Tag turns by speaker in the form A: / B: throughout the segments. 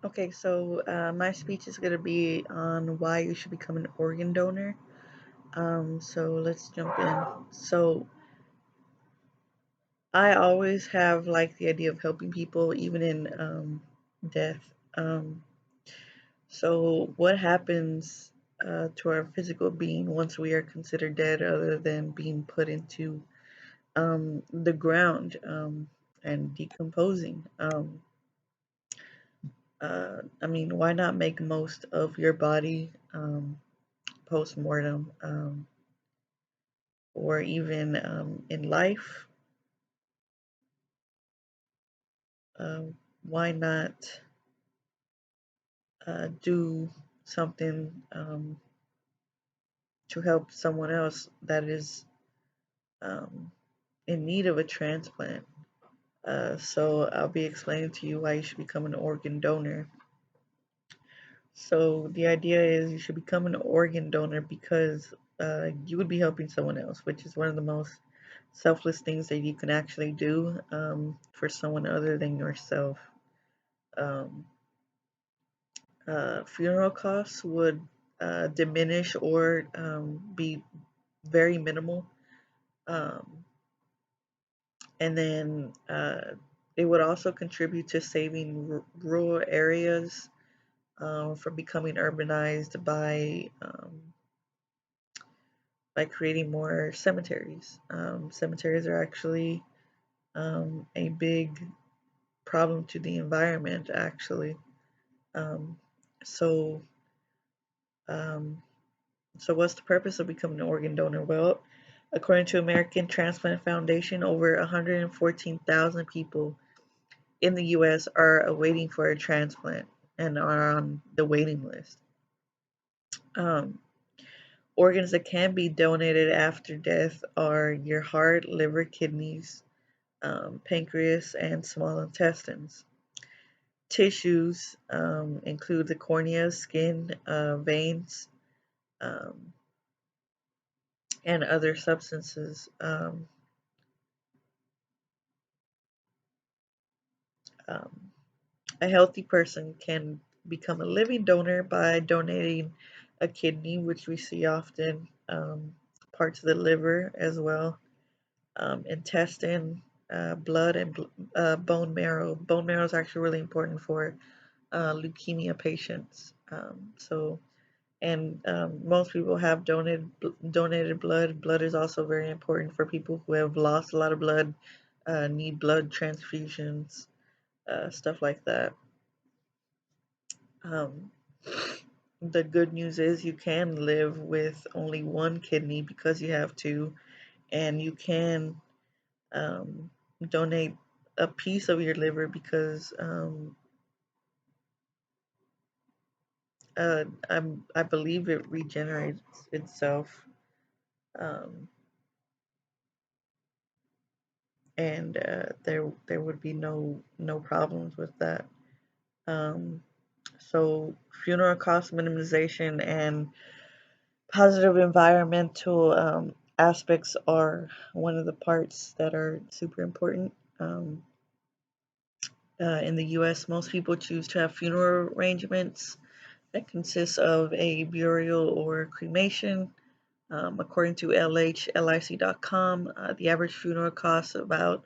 A: Okay, so my speech is going to be on why you should become an organ donor. So let's jump in. So I always have like the idea of helping people, even in death. Um, so what happens to our physical being once we are considered dead, other than being put into the ground and decomposing? I mean, why not make most of your body post mortem, or even in life? Why not do something to help someone else that is um, in need of a transplant? So I'll be explaining to you why you should become an organ donor. So the idea is you should become an organ donor because you would be helping someone else, which is one of the most selfless things that you can actually do for someone other than yourself. Um, Funeral costs would diminish or be very minimal. Um, and then it would also contribute to saving rural areas from becoming urbanized by creating more cemeteries. Cemeteries are actually a big problem to the environment, actually. Um, so, um, so what's the purpose of becoming an organ donor? Well, according to American Transplant Foundation, over 114,000 people in the U.S. are awaiting for a transplant and are on the waiting list. Um, Organs that can be donated after death are your heart, liver, kidneys, pancreas, and small intestines. Tissues include the cornea, skin, veins, um, and other substances. Um, a healthy person can become a living donor by donating a kidney, which we see often, parts of the liver as well, intestine, blood, and bone marrow. Bone marrow is actually really important for leukemia patients. Most people have donated blood. Blood is also very important for people who have lost a lot of blood, need blood transfusions, stuff like that. Um, the good news is you can live with only one kidney because you have two, and you can um, donate a piece of your liver because I believe it regenerates itself, um, and there would be no problems with that. Um, so funeral cost minimization and positive environmental aspects are one of the parts that are super important. In the U.S., most people choose to have funeral arrangements that consist of a burial or cremation. According to LHLIC.com, the average funeral costs about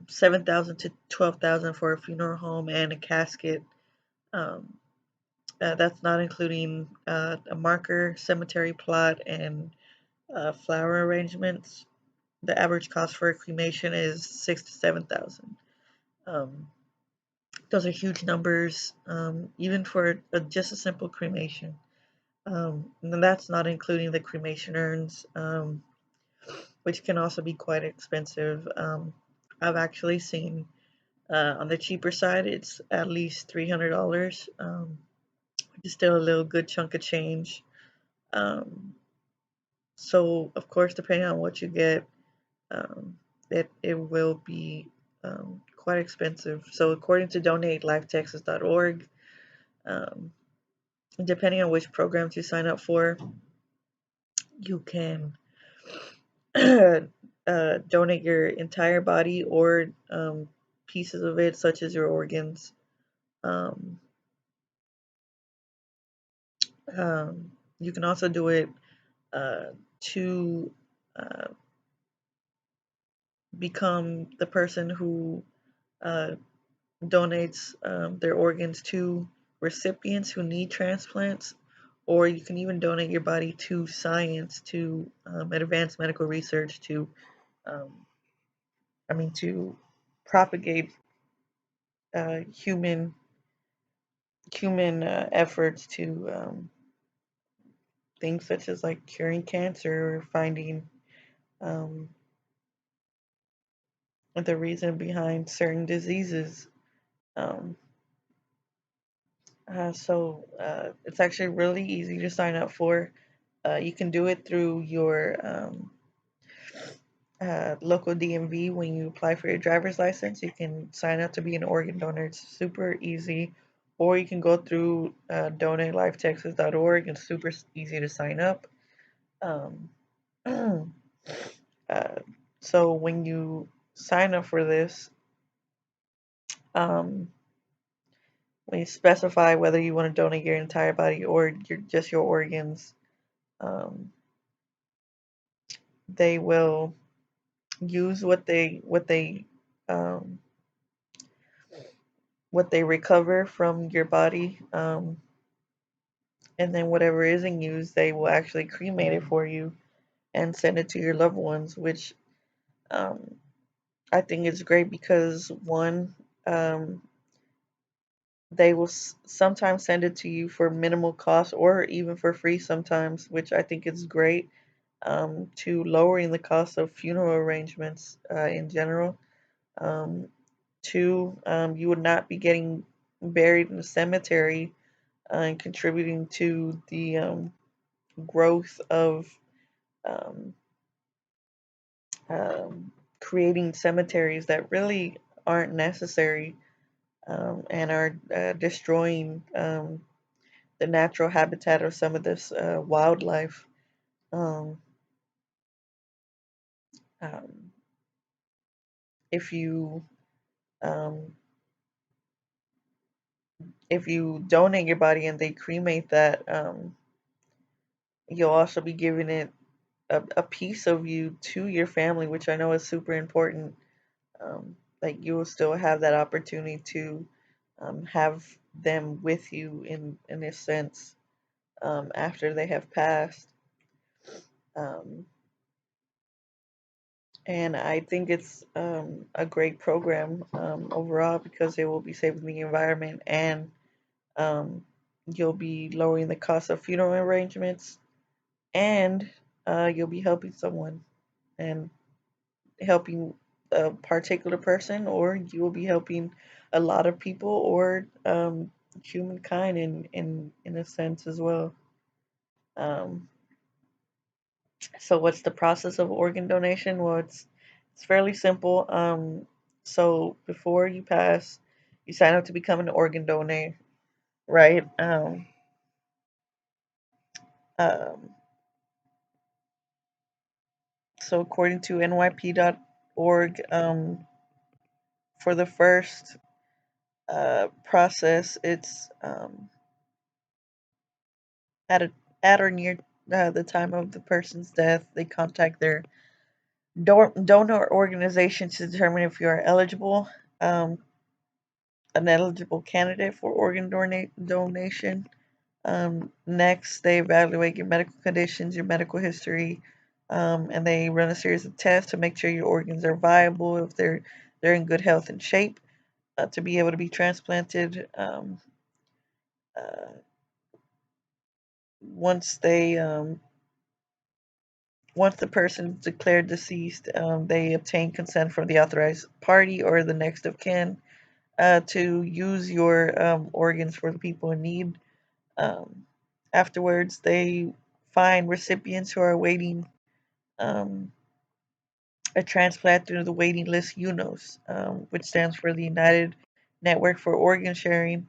A: 7,000 to 12,000 for a funeral home and a casket. Um, that's not including a marker, cemetery plot, and flower arrangements. The average cost for a cremation is 6 to 7,000. Um, those are huge numbers, even for just a simple cremation. And that's not including the cremation urns, which can also be quite expensive. I've actually seen on the cheaper side, it's at least $300, which is still a little good chunk of change. Um, so, of course, depending on what you get, um, it will be quite expensive. So, according to DonateLifeTexas.org, um, depending on which programs you sign up for, you can donate your entire body or pieces of it, such as your organs. Um, you can also do it to uh, become the person who uh, donates their organs to recipients who need transplants, or you can even donate your body to science, to advanced medical research, um, to propagate human efforts to things such as like curing cancer or finding um, the reason behind certain diseases. Um, it's actually really easy to sign up for. You can do it through your local DMV when you apply for your driver's license. You can sign up to be an organ donor. It's super easy. Or you can go through donatelifetexas.org. It's super easy to sign up. Um, uh, so when you sign up for this, um, when you specify whether you want to donate your entire body or just your organs, um, they will use um, what they recover from your body, and then whatever isn't used, they will actually cremate it for you and send it to your loved ones, which um, I think is great because one, um, they will sometimes send it to you for minimal cost or even for free sometimes, which I think is great, to lowering the cost of funeral arrangements in general. Um, Two, you would not be getting buried in a cemetery and contributing to the growth of um, um, creating cemeteries that really aren't necessary, and are destroying the natural habitat of some of this wildlife. Um, um, if you um, if you donate your body and they cremate that, you'll also be giving it a piece of you to your family, which I know is super important. Like you will still have that opportunity to have them with you in a sense, after they have passed. Um, and I think it's a great program overall because it will be saving the environment, and um, you'll be lowering the cost of funeral arrangements, and you'll be helping someone and helping a particular person, or you will be helping a lot of people, or humankind in a sense as well. Um, so what's the process of organ donation? Well, it's fairly simple. So before you pass, you sign up to become an organ donor, right? Um, so according to NYP.org, for the first process, it's at a at or near the time of the person's death. They contact their donor organization to determine if you are um, an eligible candidate for organ donation. Next, they evaluate your medical conditions, your medical history, and they run a series of tests to make sure your organs are viable, if they're in good health and shape to be able to be transplanted. Uh, once they Once the person is declared deceased, they obtain consent from the authorized party or the next of kin to use your organs for the people in need. Um, Afterwards, they find recipients who are awaiting um, a transplant through the waiting list UNOS, which stands for the United Network for Organ Sharing.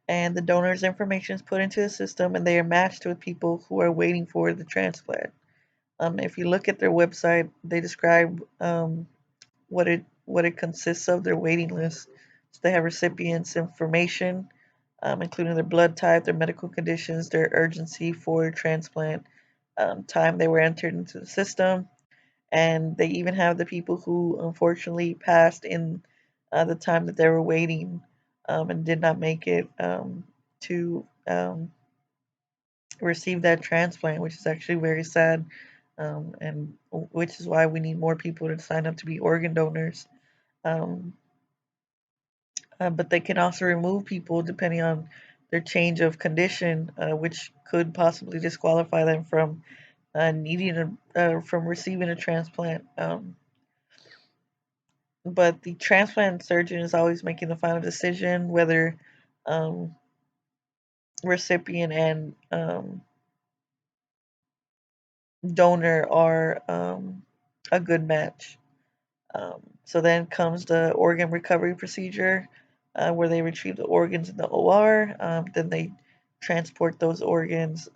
A: And the donor's information is put into the system, and they are matched with people who are waiting for the transplant. If you look at their website, they describe what it consists of, their waiting list. So they have recipients' information, including their blood type, their medical conditions, their urgency for transplant, time they were entered into the system, and they even have the people who unfortunately passed in the time that they were waiting, and did not make it to receive that transplant, which is actually very sad, and which is why we need more people to sign up to be organ donors. Um, but they can also remove people depending on their change of condition, which could possibly disqualify them from from receiving a transplant. But the transplant surgeon is always making the final decision whether um, recipient and donor are a good match. So then comes the organ recovery procedure, where they retrieve the organs in the OR. Then they transport those organs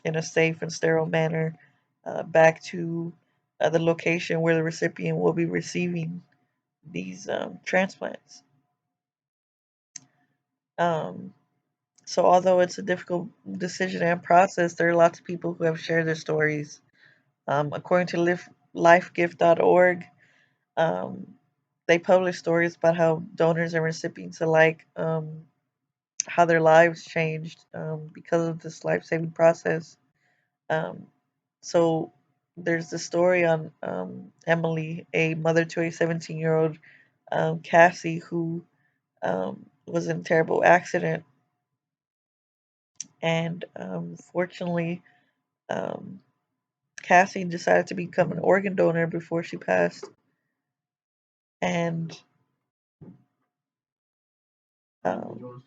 A: in a safe and sterile manner back to the location where the recipient will be receiving these transplants. Um, so, although it's a difficult decision and process, there are lots of people who have shared their stories. According to lifegift.org, um, they publish stories about how donors and recipients alike, how their lives changed because of this life saving process. Um, so there's the story on Emily, a mother to a 17-year-old Cassie, who was in a terrible accident. And fortunately, um, Cassie decided to become an organ donor before she passed. And um,